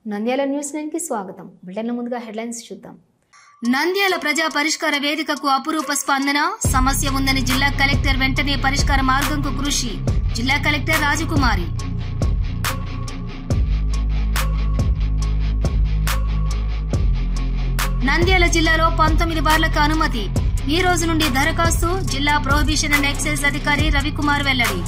Nandyal news 9 కి స్వాగతం. Bulletin ముందుగా హెడ్లైన్స్ చూద్దాం. నంద్యాల ప్రజా పరిష్కార వేదికకు అపురూప స్పందన. సమస్య ఉందని జిల్లా కలెక్టర్ వెంటనే పరిష్కార మార్గంకు కృషి. జిల్లా కలెక్టర్ రాజకుమారి. నంద్యాల జిల్లాలో 19 బార్లకు అనుమతి. ఈ రోజు నుండి దరఖాస్తు. జిల్లా ప్రొహిబిషన్ అండ్ ఎక్సైజ్ అధికారి రవికుమార్ వెల్లడి.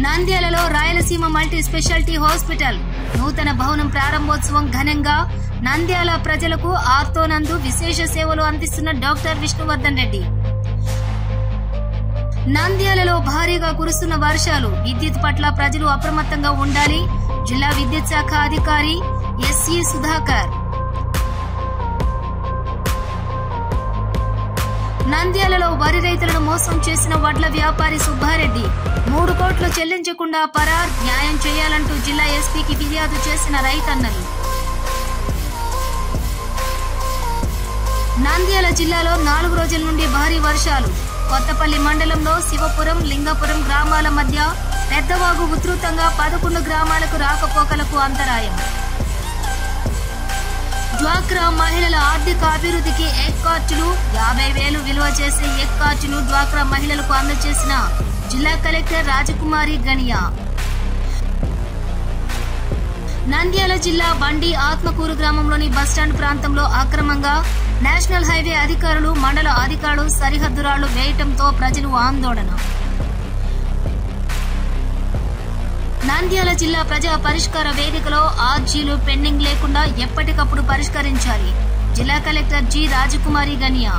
నంద్యాలలో రాయలసీమ మల్టీ స్పెషాలిటీ హాస్పిటల్ నూతన భవనం ప్రారంభోత్సవం ఘనంగా. నంద్యాల ప్రజలకు ఆర్తోనందు విశేష సేవలు అందిస్తున్న డాక్టర్ విష్ణువర్ధన్ రెడ్డి. నంద్యాలలో భారీగా కురుస్తున్న వర్షాలు. విద్యుత్ పట్ల ప్రజలు అప్రమత్తంగా ఉండాలి. జిల్లా విద్యుత్ శాఖ అధికారి ఎస్ఈ సుధాకర్. నంద్యాలలో వరి రైతులను మోసం చేసిన వడ్ల వ్యాపారి సుబ్బారెడ్డి 3 కోట్లు చెల్లించకుండా పరార్. న్యాయం చేయాలంటూ జిల్లా ఎస్పీకి ఫిర్యాదు చేసిన రైతన్నలు. నంద్యాల జిల్లాలో 4 రోజుల నుండి భారీ వర్షాలు. కొత్తపల్లి మండలంలో శివపురం, లింగపురం గ్రామాల మధ్య పెద్దవాగు ఉధృతంగా 11 గ్రామాలకు రాకపోకలకు అంతరాయం. డ్వాక్రా మహిళల ఆర్థిక అభివృద్ధికి ఎగ్ కార్డులు 50,000 విలువ చేసే ఎగ్ కార్డును డ్వాక్రా మహిళలకు అందజేసిన జిల్లా కలెక్టర్ రాజకుమారి గనియా. నంద్యాల జిల్లా బండి ఆత్మకూరు గ్రామంలోని బస్టాండ్ ప్రాంతంలో అక్రమంగా నేషనల్ హైవే అధికారులు, మండల అధికారులు సరిహద్దు రాళ్లు వేయటంతో ప్రజలు ఆందోళన. నంద్యాల జిల్లా ప్రజా పరిష్కార వేదికలో ఆర్జీలు పెండింగ్ లేకుండా ఎప్పటికప్పుడు పరిష్కరించాలి. జిల్లా కలెక్టర్ జి రాజకుమారి గనియా.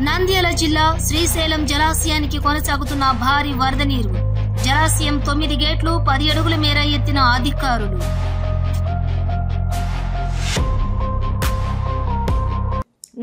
నంద్యాల జిల్లా శ్రీశైలం జలాశయానికి కొనసాగుతున్న భారీ వరద నీరు. జలాశయం 9 గేట్లు 10 అడుగుల మేర ఎత్తిన అధికారులు.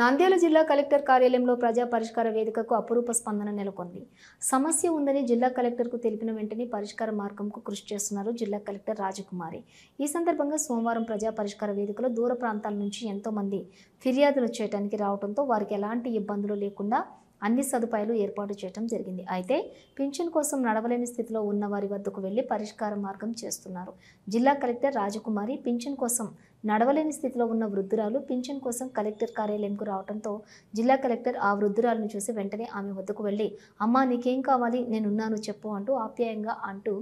నంద్యాల జిల్లా కలెక్టర్ కార్యాలయంలో ప్రజా పరిష్కార వేదికకు అపురూప స్పందన నెలకొంది. సమస్య ఉందని జిల్లా కలెక్టర్కు తెలిపిన వెంటనే పరిష్కార మార్గంకు కృషి చేస్తున్నారు జిల్లా కలెక్టర్ రాజకుమారి. ఈ సందర్భంగా సోమవారం ప్రజా పరిష్కార వేదికలో దూర ప్రాంతాల నుంచి ఎంతో మంది ఫిర్యాదులు చేయడానికి రావడంతో వారికి ఎలాంటి ఇబ్బందులు లేకుండా అన్ని సదుపాయాలు ఏర్పాటు చేయడం జరిగింది. అయితే పింఛన్ కోసం నడవలేని స్థితిలో ఉన్న వారి వద్దకు వెళ్లి పరిష్కార మార్గం చేస్తున్నారు జిల్లా కలెక్టర్ రాజకుమారి. పింఛన్ కోసం నడవలేని స్థితిలో ఉన్న వృద్ధురాలు పింఛన్ కోసం కలెక్టర్ కార్యాలయంకు రావడంతో జిల్లా కలెక్టర్ ఆ వృద్ధురాలను చూసి వెంటనే ఆమె వద్దకు వెళ్లి, అమ్మా నీకేం కావాలి, నేనున్నాను చెప్పు అంటూ ఆప్యాయంగా అంటూ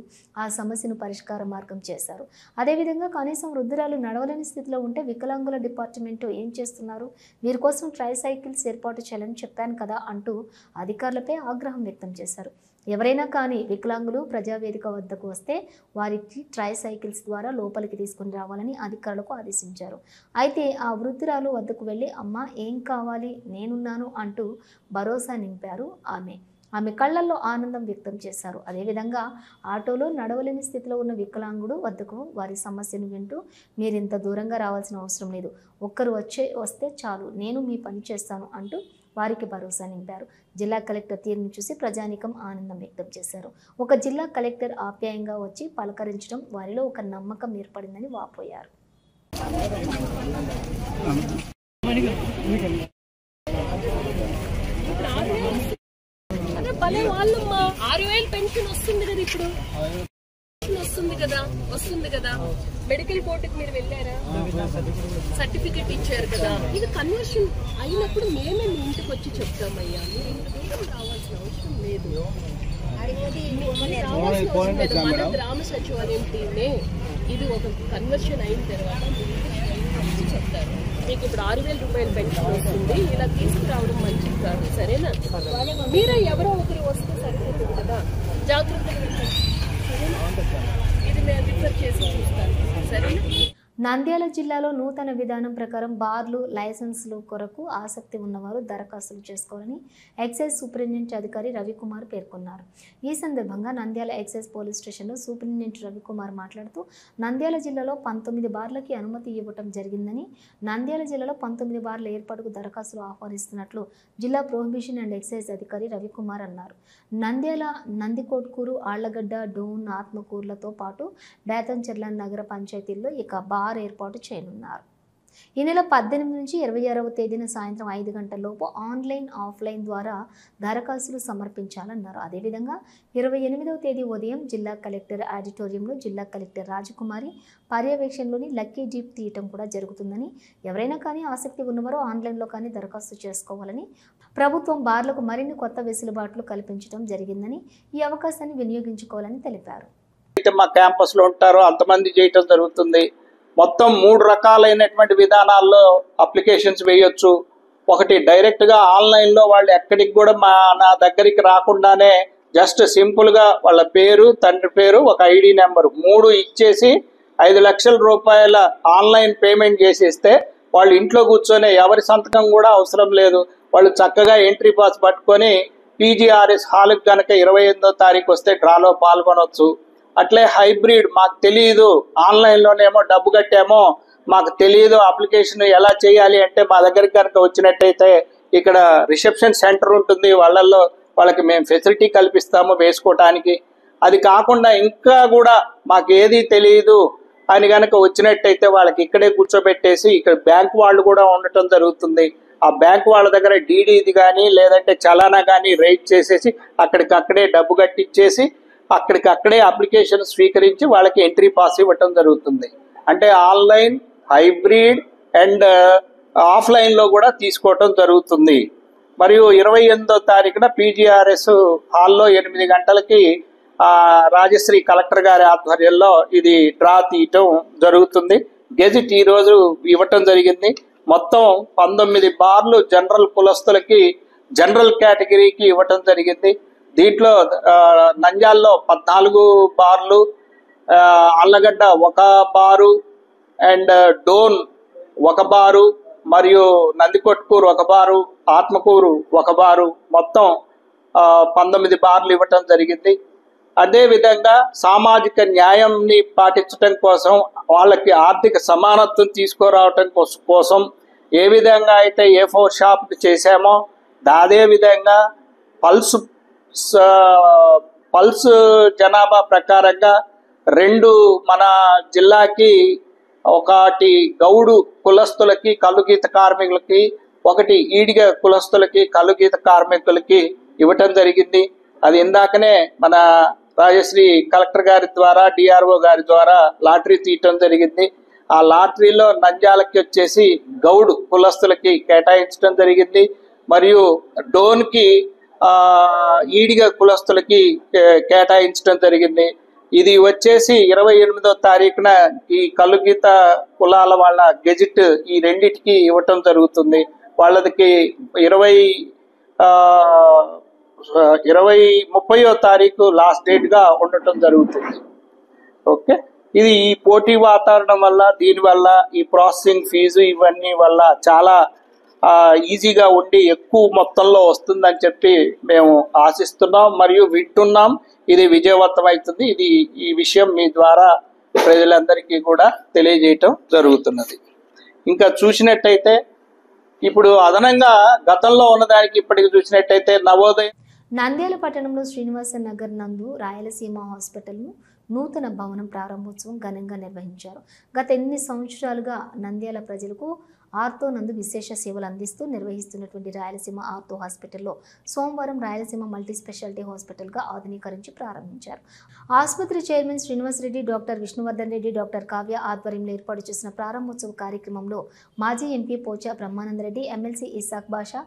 ఆ సమస్యను పరిష్కార మార్గం చేశారు. అదేవిధంగా కనీసం వృద్ధురాలు నడవలేని స్థితిలో ఉంటే వికలాంగుల డిపార్ట్మెంటు ఏం చేస్తున్నారు, వీరి కోసం ట్రైసైకిల్స్ ఏర్పాటు చేయాలని చెప్పాను కదా అంటూ అధికారులపై ఆగ్రహం వ్యక్తం చేశారు. ఎవరైనా కానీ వికలాంగులు ప్రజావేదిక వద్దకు వస్తే వారికి ట్రైసైకిల్స్ ద్వారా లోపలికి తీసుకుని రావాలని అధికారులకు ఆదేశించారు. అయితే ఆ వృద్ధురాలు వద్దకు వెళ్ళి, అమ్మ ఏం కావాలి, నేనున్నాను అంటూ భరోసా నింపారు ఆమె కళ్లల్లో ఆనందం వ్యక్తం చేశారు. అదేవిధంగా ఆటోలో నడవలేని స్థితిలో ఉన్న వికలాంగుడు వద్దకు వారి సమస్యను వింటూ, మీరు ఇంత దూరంగా రావాల్సిన అవసరం లేదు, ఒక్కరు వస్తే చాలు, నేను మీ పని చేస్తాను అంటూ వారికి భరోసా నింపారు. జిల్లా కలెక్టర్ తీరును చూసి ప్రజానీకం ఆనందం వ్యక్తం చేశారు. ఒక జిల్లా కలెక్టర్ ఆప్యాయంగా వచ్చి పలకరించడం వారిలో ఒక నమ్మకం ఏర్పడిందని వాపోయారు. వస్తుంది కదా మెడికల్ బోర్డుకి మీరు వెళ్ళారా, సర్టిఫికెట్ ఇచ్చారు కదా. ఇది కన్వర్షన్ అయినప్పుడు మేమే మీ ఇంటికి వచ్చి చెప్తామయ్యా, మీరు ఇంత దూరం రావాల్సిన అవసరం లేదు. మన గ్రామ సచివాలయం టీమే ఇది ఒక కన్వర్షన్ అయిన తర్వాత మీరు చెప్తారు. మీకు ఇప్పుడు 6,000 రూపాయలు పెన్షన్ వస్తుంది, ఇలా తీసుకురావడం మంచిది కాదు, సరేనా? మీరే ఎవరో ఒకరు వస్తే సరిపోతుంది కదా, జాగ్రత్తగా ఇది మేము రిఫర్ చేసి చూస్తాను, సరేనా? నంద్యాల జిల్లాలో నూతన విధానం ప్రకారం బార్లు లైసెన్సులు కొరకు ఆసక్తి ఉన్నవారు దరఖాస్తులు చేసుకోవాలని ఎక్సైజ్ సూపరింటెండెంట్ అధికారి రవికుమార్ పేర్కొన్నారు. ఈ సందర్భంగా నంద్యాల ఎక్సైజ్ పోలీస్ స్టేషన్లో సూపరింటెండెంట్ రవికుమార్ మాట్లాడుతూ, నంద్యాల జిల్లాలో 19 బార్లకి అనుమతి ఇవ్వటం జరిగిందని, నంద్యాల జిల్లాలో 19 బార్ల ఏర్పాటుకు దరఖాస్తులు ఆహ్వానిస్తున్నట్లు జిల్లా ప్రొహిబిషన్ అండ్ ఎక్సైజ్ అధికారి రవికుమార్ అన్నారు. నంద్యాల, నందికొట్కూరు, ఆళ్లగడ్డ, డోన్, ఆత్మకూరులతో పాటు బేతంచెర్ల నగర పంచాయతీల్లో ఇక బార్ ఏర్పాటు చేయనున్నారు. ఈ నెల 18 నుంచి 26వ తేదీన సాయంత్రం 5 గంటలలోపు ఆన్లైన్, ఆఫ్లైన్ ద్వారా దరఖాస్తులు సమర్పించాలన్నారు. అదేవిధంగా 28వ తేదీ ఉదయం జిల్లా కలెక్టర్ ఆడిటోరియంలో జిల్లా కలెక్టర్ రాజకుమారి పర్యవేక్షణలోని లక్కీ జీప్ తీయటం కూడా జరుగుతుందని, ఎవరైనా కానీ ఆసక్తి ఉన్నవారు ఆన్లైన్లో కానీ దరఖాస్తు చేసుకోవాలని, ప్రభుత్వం బార్లకు మరిన్ని కొత్త వెసులుబాట్లు కల్పించడం జరిగిందని, ఈ అవకాశాన్ని వినియోగించుకోవాలని తెలిపారు. మా క్యాంపస్ లో ఉంటారో అంతమంది చేయటం జరుగుతుంది. మొత్తం 3 రకాలైనటువంటి విధానాల్లో అప్లికేషన్స్ వేయొచ్చు. ఒకటి డైరెక్ట్ గా ఆన్లైన్ లో వాళ్ళు ఎక్కడికి కూడా నా దగ్గరికి రాకుండానే జస్ట్ సింపుల్ గా వాళ్ళ పేరు, తండ్రి పేరు, ఒక ఐడి నెంబర్ 3 ఇచ్చేసి 5 లక్షల రూపాయల ఆన్లైన్ పేమెంట్ చేసేస్తే వాళ్ళు ఇంట్లో కూర్చొని ఎవరి సంతకం కూడా అవసరం లేదు. వాళ్ళు చక్కగా ఎంట్రీ పాస్ పట్టుకొని పీజీఆర్ఎస్ హాల్కి కనుక 28వ తారీఖు వస్తే డ్రాలో పాల్గొనవచ్చు. అట్లే హైబ్రిడ్, మాకు తెలియదు, ఆన్లైన్లోనేమో డబ్బు కట్టామో మాకు తెలియదు అప్లికేషన్ ఎలా చేయాలి అంటే మా దగ్గరికి కనుక వచ్చినట్టయితే ఇక్కడ రిసెప్షన్ సెంటర్ ఉంటుంది, వాళ్ళకి మేము ఫెసిలిటీ కల్పిస్తాము వేసుకోవటానికి. అది కాకుండా ఇంకా కూడా మాకు ఏది తెలియదు అని కనుక వచ్చినట్టయితే వాళ్ళకి ఇక్కడే కూర్చోబెట్టేసి ఇక్కడ బ్యాంక్ వాళ్ళు కూడా ఉండటం జరుగుతుంది. ఆ బ్యాంక్ వాళ్ళ దగ్గర డీడీది కానీ లేదంటే చలానా కానీ రైట్ చేసేసి అక్కడికక్కడే డబ్బు కట్టించేసి అక్కడికక్కడే అప్లికేషన్ స్వీకరించి వాళ్ళకి ఎంట్రీ పాస్ ఇవ్వటం జరుగుతుంది. అంటే ఆన్లైన్, హైబ్రిడ్ అండ్ ఆఫ్లైన్లో కూడా తీసుకోవటం జరుగుతుంది. మరియు 28వ తారీఖున పీజీఆర్ఎస్ హాల్లో 8 గంటలకి రాజశ్రీ కలెక్టర్ గారి ఆధ్వర్యంలో ఇది డ్రా తీయటం జరుగుతుంది. గెజిట్ ఈరోజు ఇవ్వటం జరిగింది. మొత్తం 19 బార్లు జనరల్ కులస్తులకి, జనరల్ కేటగిరీకి ఇవ్వటం జరిగింది. దీంట్లో నంద్యాలలో 14 బార్లు, అల్లగడ్డ 1 బారు అండ్ డోన్ 1 బారు మరియు నందికొట్కూరు 1 బారు, ఆత్మకూరు 1 బారు, మొత్తం 19 బార్లు ఇవ్వటం జరిగింది. అదేవిధంగా సామాజిక న్యాయంని పాటించడం కోసం, వాళ్ళకి ఆర్థిక సమానత్వం తీసుకురావటం కోసం ఏ విధంగా అయితే A4 షాప్ చేశామో అదే విధంగా పల్స్ జనాభా ప్రకారంగా 2 మన జిల్లాకి, ఒకటి గౌడు కులస్తులకి కలుగీత కార్మికులకి, ఒకటి ఈడిగ కులస్తులకి కలుగీత కార్మికులకి ఇవ్వటం జరిగింది. అది ఇందాకనే మన రాజశ్రీ కలెక్టర్ గారి ద్వారా, డిఆర్ఓ గారి ద్వారా లాటరీ తీయటం జరిగింది. ఆ లాటరీలో నంద్యాలకి వచ్చేసి గౌడు కులస్తులకి కేటాయించడం జరిగింది. మరియు డోన్కి ఈడిగ కులస్తులకి కేటాయించడం జరిగింది. ఇది వచ్చేసి 28వ తారీఖున ఈ కలుగీత కులాల వాళ్ళ గెజిట్ ఈ రెండిటికి ఇవ్వటం జరుగుతుంది. వాళ్ళకి 30వ తారీఖు లాస్ట్ డేట్ గా ఉండటం జరుగుతుంది. ఓకే, ఇది ఈ పోటీ వాతావరణం వల్ల, దీనివల్ల ఈ ప్రాసెసింగ్ ఫీజు ఇవన్నీ వల్ల చాలా ఈజీగా ఉండి ఎక్కువ మొత్తంలో వస్తుందని చెప్పి మేము ఆశిస్తున్నాం మరియు వింటున్నాం. ఇది విజయవంతం అవుతుంది. ఈ విషయం మీ ద్వారా ప్రజలందరికీ కూడా తెలియజేయటం జరుగుతున్నది. ఇంకా చూసినట్టయితే ఇప్పుడు అదనంగా గతంలో ఉన్నదానికి ఇప్పటికి చూసినట్టయితే నవోదయ నంద్యాల పట్టణంలో శ్రీనివాస నగర్ నందు రాయలసీమ హాస్పిటల్ను నూతన భవనం ప్రారంభోత్సవం ఘనంగా నిర్వహించారు. గత 8 సంవత్సరాలుగా నంద్యాల ప్రజలకు ఆర్థో నందు విశేష సేవలు అందిస్తూ నిర్వహిస్తున్నటువంటి రాయలసీమ ఆర్థో హాస్పిటల్లో సోమవారం రాయలసీమ మల్టీ స్పెషాలిటీ హాస్పిటల్గా ఆధునీకరించి ప్రారంభించారు. ఆసుపత్రి chairman Srinivas Reddy, doctor Vishnuvardhan Reddy, doctor Kavya ఆధ్వర్యంలో ఏర్పాటు చేసిన ప్రారంభోత్సవ కార్యక్రమంలో మాజీ ఎంపీ పోచా బ్రహ్మానందరెడ్డి, ఎమ్మెల్సీ ఇసాక్ బాషా,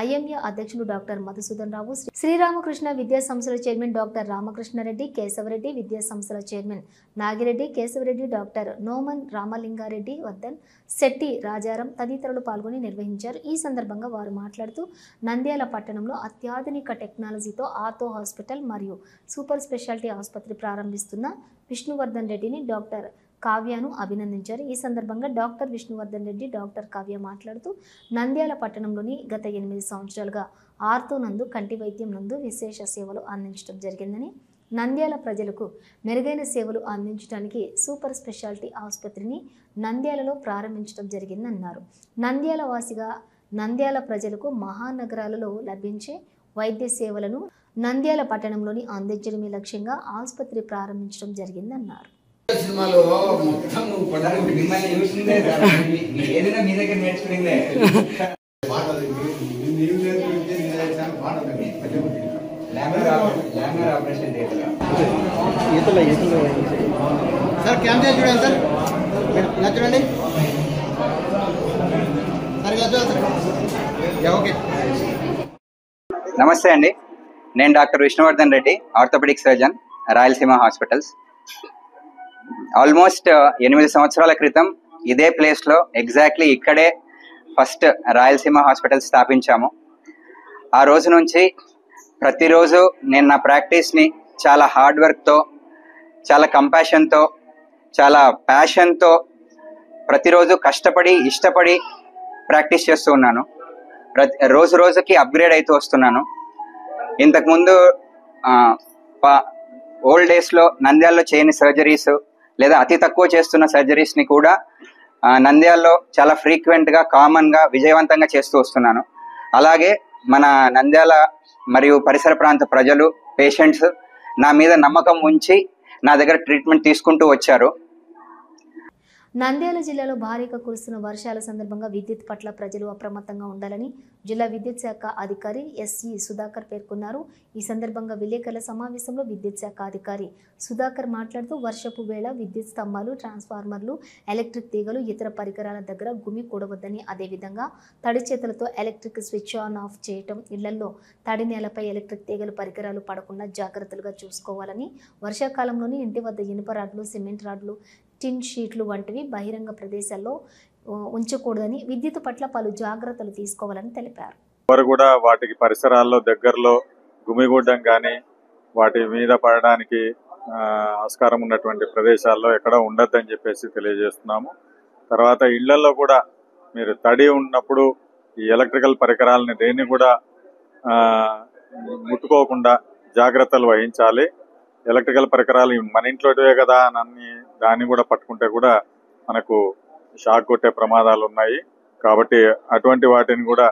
ఐఎంఏ అధ్యక్షులు డాక్టర్ మధుసూదన్ రావు, శ్రీరామకృష్ణ విద్యా సంస్థల చైర్మన్ డాక్టర్ రామకృష్ణారెడ్డి, కేశవరెడ్డి విద్యా సంస్థల చైర్మన్ నాగిరెడ్డి, కేశవరెడ్డి, డాక్టర్ నోమన్ రామలింగారెడ్డి, వర్ధన్ శెట్టి, రాజారాం తదితరులు పాల్గొని నిర్వహించారు. ఈ సందర్భంగా వారు మాట్లాడుతూ నంద్యాల పట్టణంలో అత్యాధునిక టెక్నాలజీతో ఆర్థో హాస్పిటల్ మరియు సూపర్ స్పెషాలిటీ ఆసుపత్రి ప్రారంభిస్తున్న విష్ణువర్ధన్ రెడ్డిని, డాక్టర్ కావ్యను అభినందించారు. ఈ సందర్భంగా డాక్టర్ విష్ణువర్ధన్ రెడ్డి, డాక్టర్ కావ్య మాట్లాడుతూ నంద్యాల పట్టణంలోని గత 8 సంవత్సరాలుగా ఆర్థో నందు కంటి వైద్యం నందు విశేష సేవలు అందించడం జరిగిందని, నంద్యాల ప్రజలకు మెరుగైన సేవలు అందించడానికి సూపర్ స్పెషాలిటీ ఆసుపత్రిని నంద్యాలలో ప్రారంభించడం జరిగిందన్నారు. నంద్యాల వాసిగా నంద్యాల ప్రజలకు మహానగరాలలో లభించే వైద్య సేవలను నంద్యాల పట్టణంలోని అందించడమే లక్ష్యంగా ఆసుపత్రి ప్రారంభించడం జరిగిందన్నారు. సినిమాలో మొత్తం నువ్వు పడ్డానికి మిమ్మల్ని చూసిందే ఏదైనా మీ దగ్గర నేర్చుకునిందే ఆపరేషన్ సార్ క్యామెరా చూడండి సార్ ఇలా చూడండి సార్ ఇలా చూడండి సార్ ఓకే. నమస్తే అండి, నేను doctor Vishnuvardhan Reddy, orthopaedic surgeon, Rayalaseema hospitals. Almost 8 సంవత్సరాల క్రితం ఇదే ప్లేస్లో ఎగ్జాక్ట్లీ ఇక్కడే ఫస్ట్ రాయలసీమ హాస్పిటల్ స్థాపించాము. ఆ రోజు నుంచి ప్రతిరోజు నేను నా ప్రాక్టీస్ని చాలా హార్డ్ వర్క్తో, చాలా కంపాషన్తో, చాలా ప్యాషన్తో ప్రతిరోజు కష్టపడి ఇష్టపడి ప్రాక్టీస్ చేస్తూ ఉన్నాను. రోజు రోజుకి అప్గ్రేడ్ అవుతూ వస్తున్నాను. ఇంతకుముందు ఓల్డ్ డేస్లో నంద్యాలలో చేయని సర్జరీస్ లేదా అతి తక్కువ చేస్తున్న సర్జరీస్ని కూడా నంద్యాలలో చాలా ఫ్రీక్వెంట్గా కామన్గా విజయవంతంగా చేస్తూ వస్తున్నాను. అలాగే మన నంద్యాల మరియు పరిసర ప్రాంత ప్రజలు, పేషెంట్స్ నా మీద నమ్మకం ఉంచి నా దగ్గర ట్రీట్మెంట్ తీసుకుంటూ వచ్చారు. నంద్యాల జిల్లాలో భారీగా కురుస్తున్న వర్షాల సందర్భంగా విద్యుత్ పట్ల ప్రజలు అప్రమత్తంగా ఉండాలని జిల్లా విద్యుత్ శాఖ అధికారి ఎస్ఈ సుధాకర్ పేర్కొన్నారు. ఈ సందర్భంగా విలేకరుల సమావేశంలో విద్యుత్ శాఖ అధికారి సుధాకర్ మాట్లాడుతూ వర్షపు వేళ విద్యుత్ స్తంభాలు, ట్రాన్స్ఫార్మర్లు, ఎలక్ట్రిక్ తీగలు, ఇతర పరికరాల దగ్గర గుమి కూడవద్దని, అదేవిధంగా తడి చేతులతో ఎలక్ట్రిక్ స్విచ్ ఆన్ ఆఫ్ చేయటం, ఇళ్లలో తడి నేలపై ఎలక్ట్రిక్ తీగలు, పరికరాలు పడకుండా జాగ్రత్తలుగా చూసుకోవాలని, వర్షాకాలంలోని ఇంటి వద్ద ఇనుప రాడ్లు, సిమెంట్ రాడ్లు, టిన్ షీట్లు వంటివి బహిరంగ ప్రదేశాల్లో ఉంచకూడదని, విద్యుత్ పట్ల పలు జాగ్రత్తలు తీసుకోవాలని తెలిపారు. వారు కూడా వాటికి పరిసరాల్లో దగ్గరలో గుమిగూడడం కానీ వాటి మీద పడడానికి ఆస్కారం ఉన్నటువంటి ప్రదేశాల్లో ఎక్కడ ఉండొద్దని చెప్పేసి తెలియజేస్తున్నాము. తర్వాత ఇళ్లలో కూడా మీరు తడి ఉన్నప్పుడు ఈ ఎలక్ట్రికల్ పరికరాలని దేన్ని కూడా ముట్టుకోకుండా జాగ్రత్తలు వహించాలి. ఎలక్ట్రికల్ పరికరాలు మన ఇంట్లోటివే కదా అని దాన్ని కూడా పట్టుకుంటే కూడా మనకు షాక్ కొట్టే ప్రమాదాలు ఉన్నాయి. కాబట్టి అటువంటి వాటిని కూడా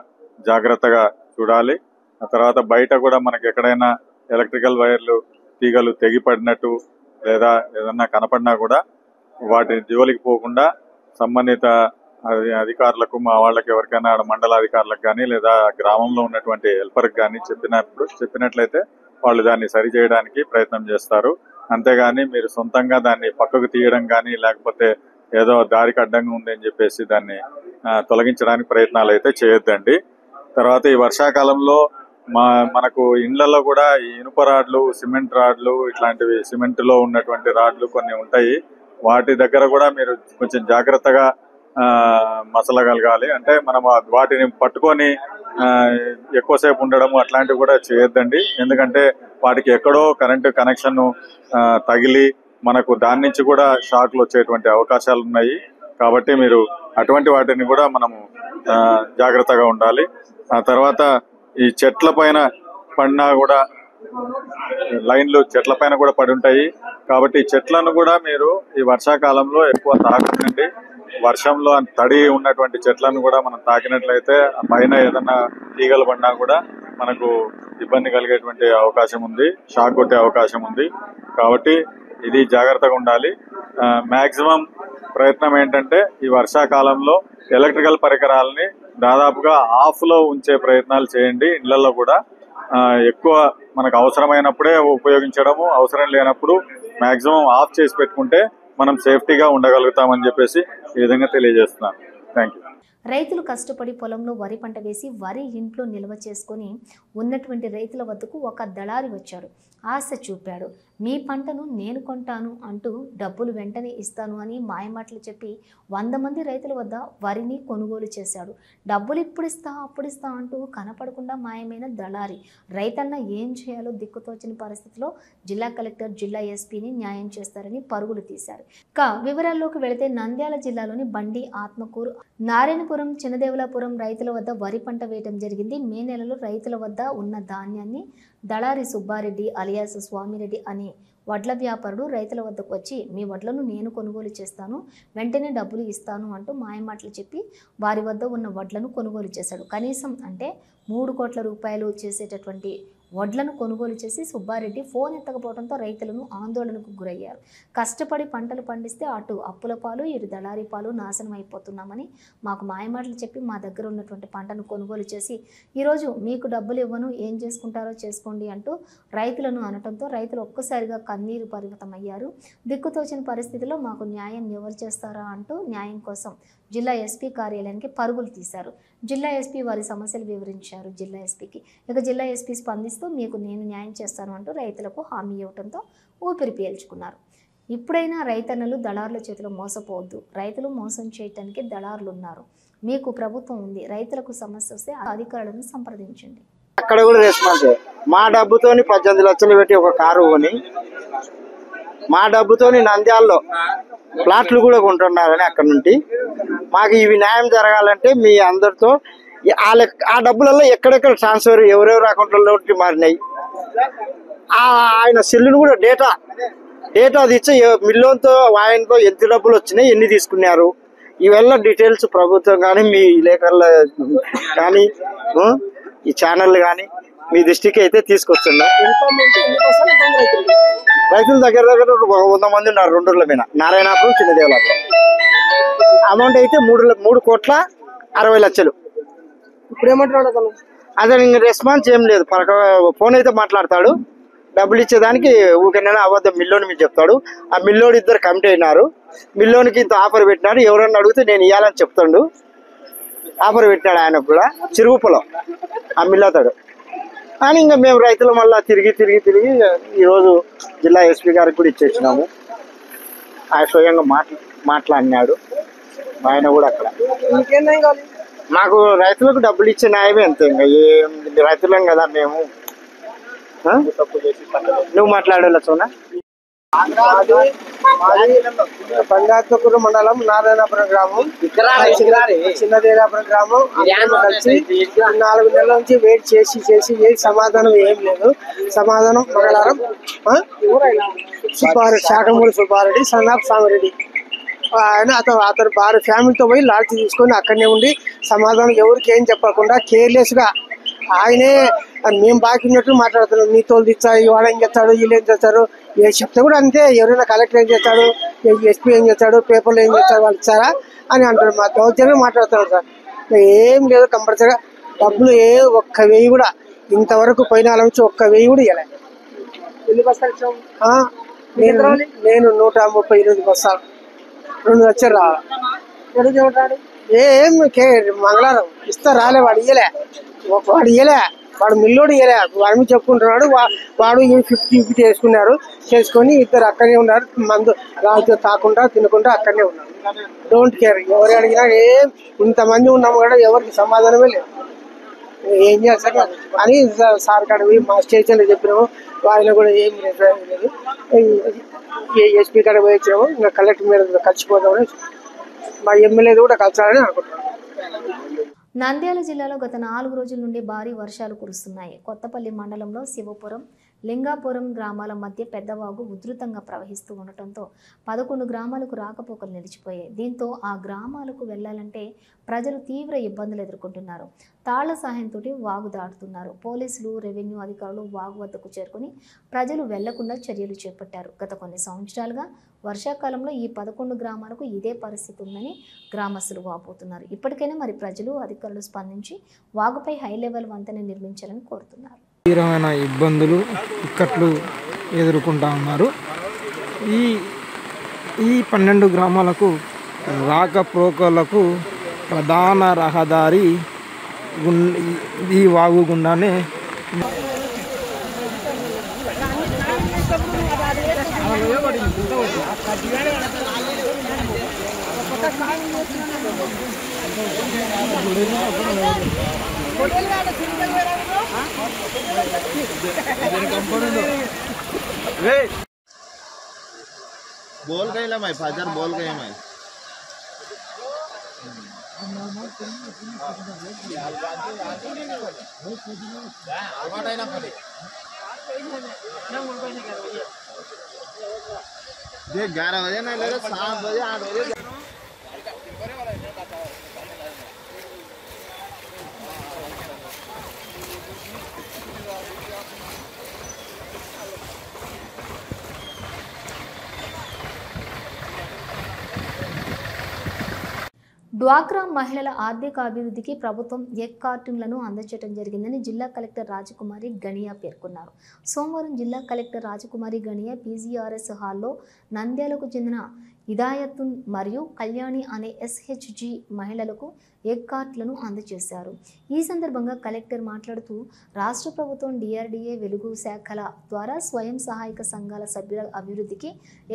జాగ్రత్తగా చూడాలి. ఆ తర్వాత బయట కూడా మనకి ఎక్కడైనా ఎలక్ట్రికల్ వైర్లు, తీగలు తెగిపడినట్టు లేదా ఏదన్నా కనపడినా కూడా వాటి జోలికి పోకుండా సంబంధిత అధికారులకు, మా వాళ్ళకి ఎవరికైనా మండలాధికారులకు కానీ లేదా గ్రామంలో ఉన్నటువంటి హెల్పర్కి కానీ చెప్పినట్లయితే వాళ్ళు దాన్ని సరి చేయడానికి ప్రయత్నం చేస్తారు. అంతేగాని మీరు సొంతంగా దాన్ని పక్కకు తీయడం కానీ లేకపోతే ఏదో దారికి అడ్డంగా ఉంది అని చెప్పేసి దాన్ని తొలగించడానికి ప్రయత్నాలు అయితే చేయొద్దండి. తర్వాత ఈ వర్షాకాలంలో మనకు ఇండ్లలో కూడా ఈ ఇనుప రాడ్లు, సిమెంట్ రాడ్లు, ఇట్లాంటివి సిమెంట్లో ఉన్నటువంటి రాడ్లు కొన్ని ఉంటాయి. వాటి దగ్గర కూడా మీరు కొంచెం జాగ్రత్తగా మసలగలగాలి. అంటే మనం వాటిని పట్టుకొని ఎక్కువసేపు ఉండడము అట్లాంటివి కూడా చేయొద్దండి. ఎందుకంటే వాటికి ఎక్కడో కరెంటు కనెక్షన్ తగిలి మనకు దాని నుంచి కూడా షాక్లు వచ్చేటువంటి అవకాశాలు ఉన్నాయి. కాబట్టి మీరు అటువంటి వాటిని కూడా మనము జాగ్రత్తగా ఉండాలి. ఆ తర్వాత ఈ చెట్ల పైన పడినా కూడా లైన్లు చెట్ల పైన కూడా పడి ఉంటాయి. కాబట్టి చెట్లను కూడా మీరు ఈ వర్షాకాలంలో ఎక్కువ తాకకండి. వర్షంలో తడి ఉన్నటువంటి చెట్లను కూడా మనం తాకినట్లయితే పైన ఏదన్నా తీగలు పడినా కూడా మనకు ఇబ్బంది కలిగేటువంటి అవకాశం ఉంది, షాక్ కొట్టే అవకాశం ఉంది. కాబట్టి ఇది జాగ్రత్తగా ఉండాలి. మాక్సిమం ప్రయత్నం ఏంటంటే ఈ వర్షాకాలంలో ఎలక్ట్రికల్ పరికరాలని దాదాపుగా ఆఫ్ లో ఉంచే ప్రయత్నాలు చేయండి. ఇళ్లలో కూడా ఎక్కువ మనకు అవసరమైనప్పుడే ఉపయోగించడము, అవసరం లేనప్పుడు మాక్సిమం ఆఫ్ చేసి పెట్టుకుంటే మనం సేఫ్టీగా ఉండగలుగుతామని చెప్పేసి ఈ విధంగా తెలియజేస్తున్నాను. Thank you. రైతులు కష్టపడి పొలంలో వరి పంట వేసి వరి ఇంట్లో నిల్వ చేసుకొని ఉన్నటువంటి రైతుల వద్దకు ఒక దళారి వచ్చాడు. ఆశ చూపాడు. మీ పంటను నేను కొంటాను అంటూ డబ్బులు వెంటనే ఇస్తాను అని మాయమాటలు చెప్పి 100 మంది రైతుల వద్ద వరిని కొనుగోలు చేశాడు. డబ్బులు ఇప్పుడిస్తా అప్పుడిస్తా అంటూ కనపడకుండా మాయమైన దళారి రైతన్న ఏం చేయాలో దిక్కుతోచని పరిస్థితిలో జిల్లా కలెక్టర్, జిల్లా ఎస్పీని న్యాయం చేస్తారని పరుగులు తీశారు. వివరాల్లోకి వెళితే నంద్యాల జిల్లాలోని బండి, ఆత్మకూరు, నారాయణపురం, చిన్నదేవలాపురం రైతుల వద్ద వరి పంట వేయడం జరిగింది. మే నెలలో రైతుల వద్ద ఉన్న ధాన్యాన్ని దళారి సుబ్బారెడ్డి అలియాస్ స్వామిరెడ్డి అనే వడ్ల వ్యాపారుడు రైతుల వద్దకు వచ్చి మీ వడ్లను నేను కొనుగోలు చేస్తాను, వెంటనే డబ్బులు ఇస్తాను అంటూ మాయమాటలు చెప్పి వారి వద్ద ఉన్న వడ్లను కొనుగోలు చేశాడు. కనీసం అంటే 3 కోట్ల రూపాయలు చేసేటటువంటి వడ్లను కొనుగోలు చేసి సుబ్బారెడ్డి ఫోన్ ఎత్తకపోవడంతో రైతులను ఆందోళనకు గురయ్యారు. కష్టపడి పంటలు పండిస్తే అటు అప్పుల పాలు ఇటు దళారీ పాలు నాశనం అయిపోతున్నామని మాకు మాయమాటలు చెప్పి మా దగ్గర ఉన్నటువంటి పంటను కొనుగోలు చేసి ఈరోజు మీకు డబ్బులు ఇవ్వను, ఏం చేసుకుంటారో చేసుకోండి అంటూ రైతులను అనటంతో రైతులు ఒక్కసారిగా కన్నీరు పరిమితమయ్యారు. దిక్కుతోచిన పరిస్థితిలో మాకు న్యాయం ఎవరు చేస్తారా అంటూ న్యాయం కోసం జిల్లా ఎస్పీ కార్యాలయానికి పరుగులు తీశారు. జిల్లా ఎస్పీ వారి సమస్యలు వివరించారు జిల్లా ఎస్పీకి. ఇక జిల్లా ఎస్పీ స్పందిస్తూ మీకు నేను న్యాయం చేస్తాను అంటూ రైతులకు హామీ ఇవ్వడంతో ఊపిరి పీల్చుకున్నారు. ఇప్పుడైనా రైతన్నలు దళారుల చేతిలో మోసపోవద్దు. రైతులు మోసం చేయడానికి దళారులు ఉన్నారు. మీకు ప్రభుత్వం ఉంది. రైతులకు సమస్య వస్తే అధికారులను సంప్రదించండి. అక్కడ కూడా రెస్పాన్స్ మా డబ్బుతోని 18 లక్షలు పెట్టి ఒక కారు కొని మా డబ్బుతోని నంద్యాలలో ప్లాట్లు కూడా కొంటున్నారని అక్కడ నుండి మాకు ఇవి న్యాయం జరగాలంటే మీ అందరితో ఆ డబ్బులలో ఎక్కడెక్కడ ట్రాన్స్ఫర్ ఎవరెవరు అకౌంట్లలో మారినాయి ఆయన సెల్లును కూడా డేటా తెచ్చి మిల్లుతో ఆయనతో ఎంత డబ్బులు వచ్చినాయి, ఎన్ని తీసుకున్నారు, ఇవల్ల డీటెయిల్స్ ప్రభుత్వం కానీ మీ విలేకరులు కానీ ఈ ఛానల్ కానీ మీ దృష్టికి అయితే తీసుకొస్తున్నా. రైతుల దగ్గర 100 మంది ఉన్నారు. 2 ఊర్ల మీద నారాయణాపురం, చిన్నదేవలాపురం. అమౌంట్ అయితే 3,60,00,000. ఇప్పుడు ఏమంటున్నాడు అతను? అదే ఇంకా రెస్పాన్స్ ఏం లేదు. ఫోన్ అయితే మాట్లాడతాడు. డబ్బులు ఇచ్చేదానికి ఊరికైనా అబద్ధం మిల్లోని మీకు చెప్తాడు. ఆ మిల్లోడు 2 కమిటీ అయినారు. మిల్లోనికి ఇంత ఆఫర్ పెట్టినారు. ఎవరన్నా అడిగితే నేను ఇవ్వాలని చెప్తాడు. ఆఫర్ పెట్టినాడు ఆయనకు కూడా చిరుగుపులో ఆ మిల్లతాడు. కానీ ఇంకా మేము రైతులు మళ్ళీ తిరిగి ఈరోజు జిల్లా ఎస్పీ గారికి కూడా ఇచ్చేసినాము. ఆయన స్వయంగా మాట్లాడినాడు. ఆయన కూడా అక్కడ మాకు రైతులకు డబ్బులు ఇచ్చే న్యాయమే అంతే. ఇంకా రైతులం కదా మేము. నువ్వు మాట్లాడాల సోనా? బంగాత్మకూరు మండలం నారాయణపురం గ్రామం, చిన్నదేరాపురం గ్రామం. కలిసి 4 నెలల నుంచి వెయిట్ చేసి ఏ సమాధానం ఏం లేదు. సమాధానం మంగళవారం శాఖమూరి సుబ్బారెడ్డి సన్నాప్ సామిరెడ్డి ఆయన అతను భార్య ఫ్యామిలీతో పోయి లాడ్జ్ తీసుకొని అక్కడనే ఉండి సమాధానం ఎవరికి ఏం చెప్పకుండా కేర్లెస్ గా ఆయనే మేము బాకీ ఉన్నట్టు మాట్లాడుతున్నాం. నీ తోలు తెచ్చా, వాడు ఏం చేస్తాడు, వీళ్ళు ఏం చేస్తారు, ఏ చెప్తే కూడా అంతే. ఎవరైనా కలెక్టర్ ఏం చేస్తాడు, ఎస్పీ ఏం చేస్తాడు, పేపర్లో ఏం చేస్తాడు, వాళ్ళు ఇచ్చారా అని అంటారు. మా దౌర్జన్యం మాట్లాడుతున్నారు సార్. ఏం లేదు. కంపల్సరీగా డబ్బులు 1,000 కూడా ఇంతవరకు పోయిన నుంచి 1,000 కూడా ఇవ్వలే. ఎన్ని బస్తాలు ఇచ్చావు? నేను 138 బస్తాలు 2 లక్షలు రావాలి. ఏం మంగళవారం ఇస్తా రాలే. వాడు ఇయ్యలే. వాడు మిల్లోడు ఇయ్యలే. వాడి మీద చెప్పుకుంటున్నాడు. వాడు 50-50 చేసుకొని 2 అక్కడనే ఉన్నారు. మందు రాజు తాకుండా తినకుండా అక్కడనే ఉన్నారు. Don't care. ఎవరు అడిగినా ఇంతమంది ఉన్నాము కూడా ఎవరికి సమాధానమే లేదు. ఏం చేస్తారు అని సార్ కాడవి మా స్టేషన్లో చెప్పినాము. ఆయన కూడా ఏం లేదు. ఎస్పీ కాడ పోయి వచ్చినాము. ఇంకా కలెక్టర్ మీద కలిసిపోతామని మా ఎమ్మెల్యే కూడా కలిసాలని అనుకుంటున్నాం. నంద్యాల జిల్లాలో గత 4 రోజుల నుండి భారీ వర్షాలు కురుస్తున్నాయి. కొత్తపల్లి మండలంలో శివపురం, లింగాపురం గ్రామాల మధ్య పెద్దవాగు ఉధృతంగా ప్రవహిస్తూ ఉండటంతో 11 గ్రామాలకు రాకపోకలు నిలిచిపోయాయి. దీంతో ఆ గ్రామాలకు వెళ్లాలంటే ప్రజలు తీవ్ర ఇబ్బందులు ఎదుర్కొంటున్నారు. తాళ్ల సహాయంతో వాగు దాటుతున్నారు. పోలీసులు, రెవెన్యూ అధికారులు వాగు వద్దకు చేరుకుని ప్రజలు వెళ్లకుండా చర్యలు చేపట్టారు. గత కొన్ని సంవత్సరాలుగా వర్షాకాలంలో ఈ 11 గ్రామాలకు ఇదే పరిస్థితి ఉందని గ్రామస్తులు వాపోతున్నారు. ఇప్పటికైనా మరి ప్రజలు, అధికారులు స్పందించి వాగుపై హై లెవెల్ వంతెన నిర్మించాలని కోరుతున్నారు. తీవ్రమైన ఇబ్బందులు, ఇక్కట్లు ఎదుర్కొంటా ఉన్నారు. ఈ 12 గ్రామాలకు రాకపోకలకు ప్రధాన రహదారి ఈ వాగు గుండానే बोल गए ला मैं फादर बोल गए मैं देख 11 बजे ना लगे 7 बजे 8 बजे డ్వాక్రా మహిళల ఆర్థిక అభివృద్ధికి ప్రభుత్వం ఎగ్ కార్టూన్లను అందజేయడం జరిగిందని జిల్లా కలెక్టర్ రాజకుమారి గణియా పేర్కొన్నారు. సోమవారం జిల్లా కలెక్టర్ రాజకుమారి గణియా పీజీఆర్ఎస్ హాల్లో నంద్యాలకు చెందిన హిదాయతున్ మరియు కళ్యాణి అనే ఎస్హెచ్జి మహిళలకు ఎగ్ కార్ట్లను అందజేశారు. ఈ సందర్భంగా కలెక్టర్ మాట్లాడుతూ రాష్ట్ర ప్రభుత్వం డిఆర్డీఏ వెలుగు శాఖల ద్వారా స్వయం సహాయక సంఘాల సభ్యుల అభివృద్ధికి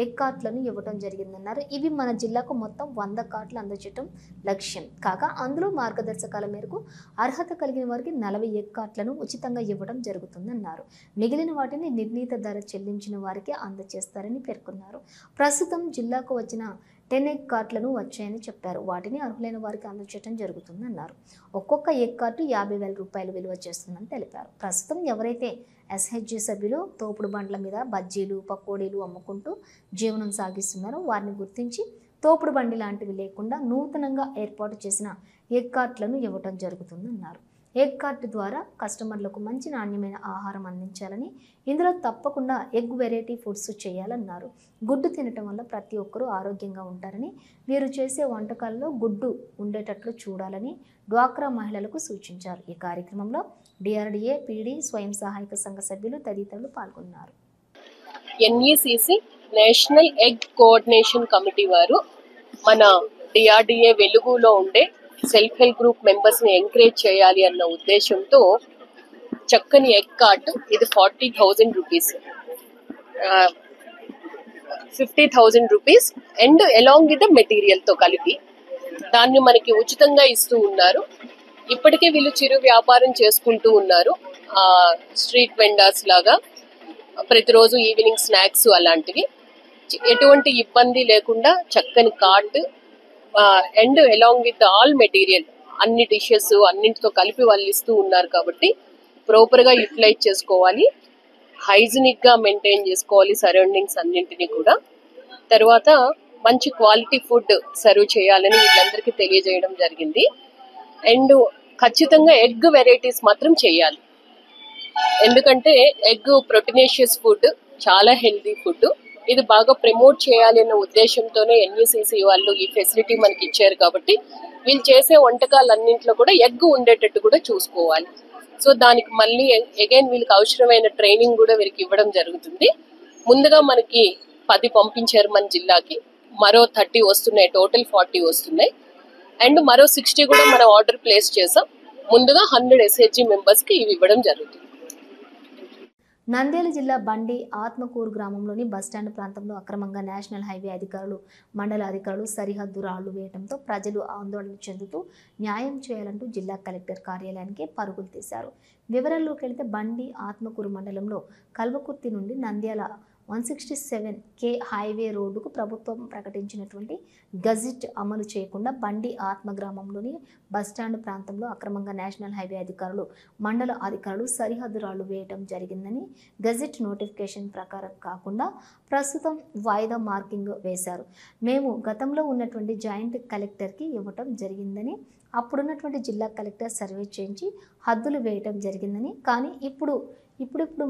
ఎగ్ కార్ట్లను ఇవ్వడం జరిగిందన్నారు. ఇవి మన జిల్లాకు మొత్తం 100 కార్ట్లు అందజేయడం లక్ష్యం కాగా అందులో మార్గదర్శకాల మేరకు అర్హత కలిగిన వారికి 40 ఎగ్ కార్ట్లను ఉచితంగా ఇవ్వడం జరుగుతుందన్నారు. మిగిలిన వాటిని నిర్ణీత ధర చెల్లించిన వారికి అందజేస్తారని పేర్కొన్నారు. ప్రస్తుతం జిల్లాకు వచ్చిన 10 ఎగ్ కార్ట్లను వచ్చాయని చెప్పారు. వాటిని అర్హులైన వారికి అందజేయడం జరుగుతుందన్నారు. ఒక్కొక్క ఎగ్ కార్టు 50,000 రూపాయలు విలువ చేస్తుందని తెలిపారు. ప్రస్తుతం ఎవరైతే ఎస్హెచ్జి సభ్యులు తోపుడు బండ్ల మీద బజ్జీలు పకోడీలు అమ్ముకుంటూ జీవనం సాగిస్తున్నారో వారిని గుర్తించి తోపుడు బండి లాంటివి లేకుండా నూతనంగా ఏర్పాటు చేసిన ఎగ్ కార్ట్లను ఇవ్వడం జరుగుతుందన్నారు. ఎగ్ కార్ట్ ద్వారా కస్టమర్లకు మంచి నాణ్యమైన ఆహారం అందించాలని, ఇందులో తప్పకుండా ఎగ్ వెరైటీ ఫుడ్స్ చేయాలన్నారు. గుడ్డు తినటం వల్ల ప్రతి ఒక్కరూ ఆరోగ్యంగా ఉంటారని, వీరు చేసే వంటకాల్లో గుడ్డు ఉండేటట్లు చూడాలని డ్వాక్రా మహిళలకు సూచించారు. ఈ కార్యక్రమంలో డిఆర్డీఏ, పీడీ, స్వయం సహాయక సంఘ సభ్యులు తదితరులు పాల్గొన్నారు. NECC national egg coordination committee వారు మన డిఆర్డీఏ వెలుగులో ఉండే సెల్ఫ్ హెల్ప్ గ్రూప్ మెంబర్స్ ని ఎంకరేజ్ చేయాలి అన్న ఉద్దేశంతో చక్కని ఎగ్ కార్ట్, ఇది 40,000 rupees, 50,000 rupees and along with the material తో కలిపి దాన్ని మనకి ఉచితంగా ఇస్తూ ఉన్నారు. ఇప్పటికే వీళ్ళు చిరు వ్యాపారం చేసుకుంటూ ఉన్నారు. స్ట్రీట్ వెండర్స్ లాగా ప్రతిరోజు ఈవినింగ్ స్నాక్స్ అలాంటివి ఎటువంటి ఇబ్బంది లేకుండా చక్కని cart and along with all material అన్ని డిషెస్ అన్నింటితో కలిపి వాళ్ళు ఇస్తూ ఉన్నారు. కాబట్టి ప్రాపర్గా యూటిలైజ్ చేసుకోవాలి, హైజీనిక్గా మెయింటైన్ చేసుకోవాలి సరౌండింగ్స్ అన్నింటినీ కూడా. తర్వాత మంచి క్వాలిటీ ఫుడ్ సర్వ్ చేయాలని వీళ్ళందరికీ తెలియజేయడం జరిగింది. అండ్ ఖచ్చితంగా ఎగ్ వెరైటీస్ మాత్రం చేయాలి, ఎందుకంటే ఎగ్ ప్రోటీనేషియస్ ఫుడ్, చాలా హెల్దీ ఫుడ్. ఇది బాగా ప్రమోట్ చేయాలి అన్న ఉద్దేశంతోనే ఎన్ఈసిసి వాళ్ళు ఈ ఫెసిలిటీ మనకి ఇచ్చారు. కాబట్టి వీళ్ళు చేసే వంటకాలన్నింటిలో కూడా ఎగ్ ఉండేటట్టు కూడా చూసుకోవాలి. సో దానికి మళ్ళీ అగైన్ వీళ్ళకి అవసరమైన ట్రైనింగ్ కూడా వీరికి ఇవ్వడం జరుగుతుంది. ముందుగా మనకి 10 పంపించారు మన జిల్లాకి, మరో 30 వస్తున్నాయి, టోటల్ 40 వస్తున్నాయి. అండ్ మరో 60 కూడా మనం ఆర్డర్ ప్లేస్ చేసాం. ముందుగా 100 ఎస్హెచ్జి మెంబర్స్కి ఇవి ఇవ్వడం జరుగుతుంది. నంద్యాల జిల్లా బండి ఆత్మకూరు గ్రామంలోని బస్టాండ్ ప్రాంతంలో అక్రమంగా నేషనల్ హైవే అధికారులు, మండల అధికారులు సరిహద్దు రాళ్లు వేయడంతో ప్రజలు ఆందోళన చెందుతూ న్యాయం చేయాలంటూ జిల్లా కలెక్టర్ కార్యాలయానికి పరుగులు తీశారు. వివరాల్లోకి వెళితే బండి ఆత్మకూరు మండలంలో కల్వకుర్తి నుండి నంద్యాల 167K హైవే రోడ్డుకు ప్రభుత్వం ప్రకటించినటువంటి గజిట్ అమలు చేయకుండా బండి ఆత్మ గ్రామంలోని బస్టాండ్ ప్రాంతంలో అక్రమంగా నేషనల్ హైవే అధికారులు, మండల అధికారులు సరిహద్దు రాళ్లు వేయడం జరిగిందని, గజిట్ నోటిఫికేషన్ ప్రకారం కాకుండా ప్రస్తుతం వాయిదా మార్కింగ్ వేశారు. మేము గతంలో ఉన్నటువంటి జాయింట్ కలెక్టర్కి ఇవ్వటం జరిగిందని, అప్పుడున్నటువంటి జిల్లా కలెక్టర్ సర్వే చేయించి హద్దులు వేయటం జరిగిందని, కానీ ఇప్పుడు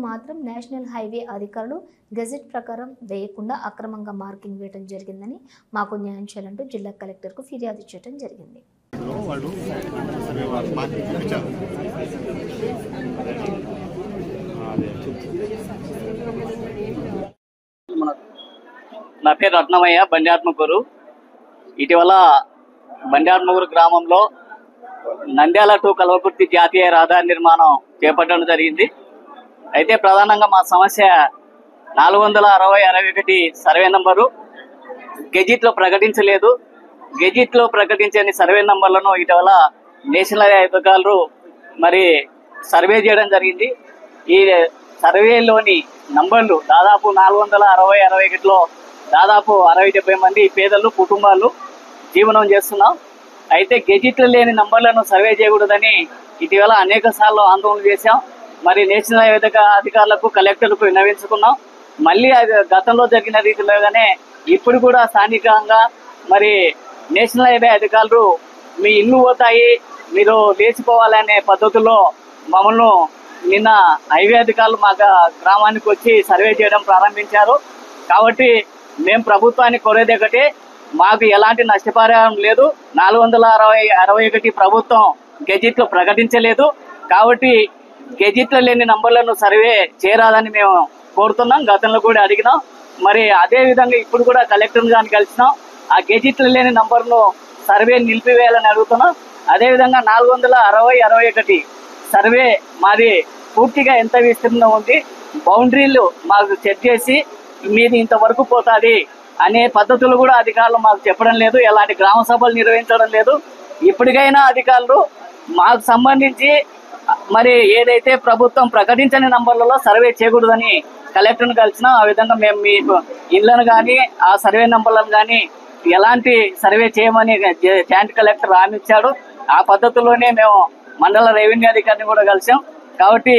మాత్రం నేషనల్ హైవే అధికారులు గెజెట్ ప్రకారం వేయకుండా అక్రమంగా మార్కింగ్ వేయడం జరిగిందని, మాకు న్యాయం చేయాలంటూ జిల్లా కలెక్టర్కు ఫిర్యాదు చేయడం జరిగింది. నా పేరు రత్నమయ్య, బండి ఆత్మకూరు. ఇటీవల బండి ఆత్మకూరు గ్రామంలో నంద్యాల టు కల్వకుర్తి జాతీయ రహదారి నిర్మాణం చేపట్టడం జరిగింది. అయితే ప్రధానంగా మా సమస్య 460/61 సర్వే నంబరు గెజిట్లో ప్రకటించలేదు. గెజిట్లో ప్రకటించని సర్వే నంబర్లను ఇటీవల నేషనల్ హైవే అధికారులు మరి సర్వే చేయడం జరిగింది. ఈ సర్వేలోని నంబర్లు దాదాపు 460/61లో దాదాపు 60-70 మంది పేదలు కుటుంబాలు జీవనం చేస్తున్నాం. అయితే గెజిట్లో లేని నంబర్లను సర్వే చేయకూడదని ఇటీవల అనేక సార్లు ఆందోళన చేశాం. మరి నేషనల్ హైవే అధికారులకు, కలెక్టర్లకు విన్నవించుకున్నాం. మళ్ళీ అది గతంలో జరిగిన రీతిలోగానే ఇప్పుడు కూడా స్థానికంగా మరి నేషనల్ హైవే అధికారులు మీ ఇల్లు పోతాయి, మీరు లేచిపోవాలనే పద్ధతిలో మమ్మల్ని నిన్న హైవే అధికారులు మా గ్రామానికి వచ్చి సర్వే చేయడం ప్రారంభించారు. కాబట్టి మేము ప్రభుత్వాన్ని కోరేది ఒకటి, మాకు ఎలాంటి నష్టపరిహారం లేదు. 461 ప్రభుత్వం గెజిట్లో ప్రకటించలేదు. కాబట్టి గెజిట్లో లేని నంబర్లను సర్వే చేయరాదని మేము కోరుతున్నాం. గతంలో కూడా అడిగినాం. మరి అదే విధంగా ఇప్పుడు కూడా కలెక్టర్ గారిని కలిసినాం. ఆ గెజిట్లో లేని నంబర్ను సర్వే నిలిపివేయాలని అడుగుతున్నాం. అదేవిధంగా 461 సర్వే మాది పూర్తిగా ఎంత విస్తీర్ణం ఉంది, బౌండరీలు మాకు సెట్ చేసి మీది ఇంతవరకు పోతుంది అనే పద్ధతులు కూడా అధికారులు మాకు చెప్పడం లేదు. ఎలాంటి గ్రామ సభలు నిర్వహించడం లేదు. ఇప్పటికైనా అధికారులు మాకు సంబంధించి మరి ఏదైతే ప్రభుత్వం ప్రకటించని నంబర్లలో సర్వే చేయకూడదని కలెక్టర్ను కలిసినా, ఆ విధంగా మేము మీ ఇళ్లను కానీ ఆ సర్వే నంబర్లను కానీ ఎలాంటి సర్వే చేయమని జాయింట్ కలెక్టర్ హామీ ఇచ్చాడు. ఆ పద్ధతిలోనే మేము మండల రెవెన్యూ అధికారిని కూడా కలిసాం. కాబట్టి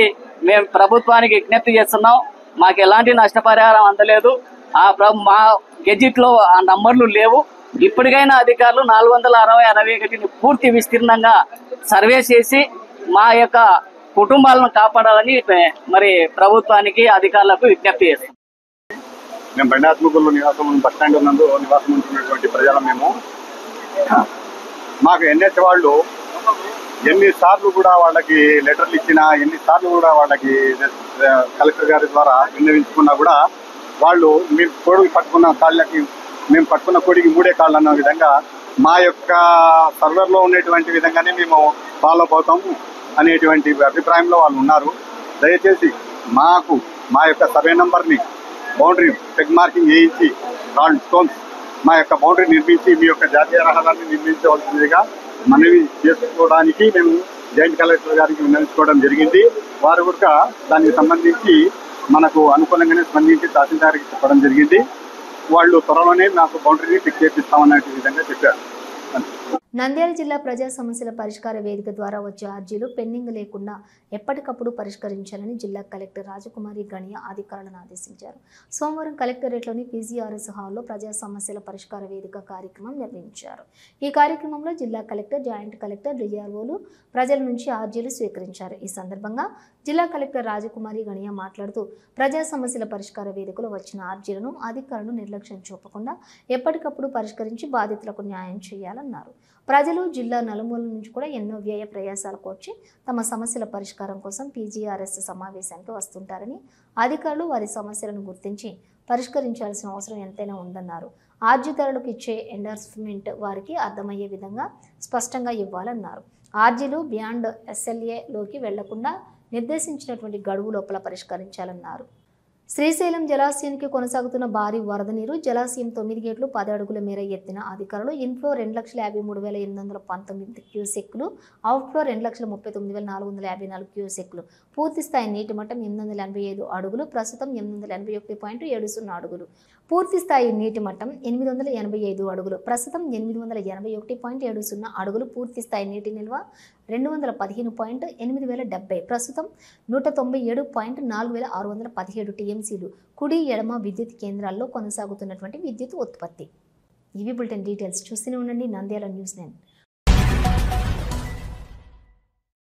మేము ప్రభుత్వానికి విజ్ఞప్తి చేస్తున్నాం. మాకు ఎలాంటి నష్టపరిహారం అందలేదు. మా గెజిట్లో ఆ నంబర్లు లేవు. ఇప్పటికైనా అధికారులు 461 పూర్తి విస్తీర్ణంగా సర్వే చేసి మా యొక్క కుటుంబాలను కాపాడాలని మరి ప్రభుత్వానికి అధికారులకు విజ్ఞప్తి చేస్తాం. మేము బండాత్మకుల్లో నివాసం బస్ స్టాండ్ నందు నివాసం ఉంటున్నటువంటి ప్రజలు మేము. మాకు ఎన్హెచ్ వాళ్ళు ఎన్నిసార్లు కూడా వాళ్ళకి లెటర్లు ఇచ్చినా, ఎన్నిసార్లు కూడా వాళ్ళకి కలెక్టర్ గారి ద్వారా విన్నవించుకున్నా కూడా వాళ్ళు మీరు కోడికి పట్టుకున్న కాళ్ళకి మేము పట్టుకున్న కోడికి 3 కాళ్ళు అన్న విధంగా మా యొక్క సర్వర్లో ఉండేటువంటి విధంగానే మేము ఫాలో అవుతాము అనేటువంటి అభిప్రాయంలో వాళ్ళు ఉన్నారు. దయచేసి మాకు మా యొక్క సర్వే నంబర్ని బౌండరీ పెగ్ మార్కింగ్ వేయించి రాళ్ళు స్టోన్స్ మా యొక్క బౌండరీ నిర్మించి మీ యొక్క జాతీయ రహదారిని నిర్మించవలసిందిగా మనవి చేసుకోవడానికి మేము జాయింట్ కలెక్టర్ గారికి విన్నవించుకోవడం జరిగింది. వారు కూడా దానికి సంబంధించి మనకు అనుకూలంగానే స్పందించి తహసీల్దార్కి చెప్పడం జరిగింది. వాళ్ళు త్వరలోనే నాకు బౌండరీని ఫిక్స్ చేపిస్తామనే విధంగా చెప్పారు. నంద్యాల జిల్లా ప్రజా సమస్యల పరిష్కార వేదిక ద్వారా వచ్చే అర్జీలు పెండింగ్ లేకుండా ఎప్పటికప్పుడు పరిష్కరించాలని జిల్లా కలెక్టర్ రాజకుమారి గణియా అధికారులను ఆదేశించారు. సోమవారం కలెక్టరేట్లోని పీజీఆర్ఎస్ హాల్లో ప్రజా సమస్యల పరిష్కార వేదిక కార్యక్రమం నిర్వహించారు. ఈ కార్యక్రమంలో జిల్లా కలెక్టర్, జాయింట్ కలెక్టర్, డిఆర్ఓలు ప్రజల నుంచి అర్జీలు స్వీకరించారు. ఈ సందర్భంగా జిల్లా కలెక్టర్ రాజకుమారి గణియా మాట్లాడుతూ ప్రజా సమస్యల పరిష్కార వేదికలో వచ్చిన అర్జీలను అధికారులు నిర్లక్ష్యం చూపకుండా ఎప్పటికప్పుడు పరిష్కరించి బాధితులకు న్యాయం చేయాలన్నారు. ప్రజలు జిల్లా నలుమూలల నుంచి కూడా ఎన్నో వ్యయ ప్రయాసాలకు వచ్చి తమ సమస్యల పరిష్కారం కోసం పీజీఆర్ఎస్ సమావేశానికి వస్తుంటారని, అధికారులు వారి సమస్యలను గుర్తించి పరిష్కరించాల్సిన అవసరం ఎంతైనా ఉందన్నారు. ఆర్జీదారులకు ఇచ్చే ఎండార్స్మెంట్ వారికి అర్థమయ్యే విధంగా స్పష్టంగా ఇవ్వాలన్నారు. ఆర్జీలు బియాండ్ ఎస్ఎల్ఏలోకి వెళ్లకుండా నిర్దేశించినటువంటి గడువు లోపల పరిష్కరించాలన్నారు. శ్రీశైలం జలాశయానికి కొనసాగుతున్న భారీ వరద నీరు, జలాశయం 9 గేట్లు 10 అడుగుల మేర ఎత్తిన అధికారులు ఇన్ఫ్లో 2,53,819 క్యూసెక్లు, అవుట్ఫ్లో 2,39,454 క్యూసెక్లు, పూర్తిస్థాయి నీటి మట్టం 885 అడుగులు, ప్రస్తుతం 881.70 అడుగులు, పూర్తిస్థాయి నీటి మట్టం 885 అడుగులు, ప్రస్తుతం 881.70 అడుగులు, పూర్తిస్థాయి నీటి నిల్వ 215.8070, ప్రస్తుతం 197.4617 టీఎంసీలు కుడి ఎడమ విద్యుత్ కేంద్రాల్లో కొనసాగుతున్నటువంటి విద్యుత్ ఉత్పత్తి. ఇవి బులెటిన్ డీటెయిల్స్. చూస్తూనే ఉండండి నంద్యాల న్యూస్ 9.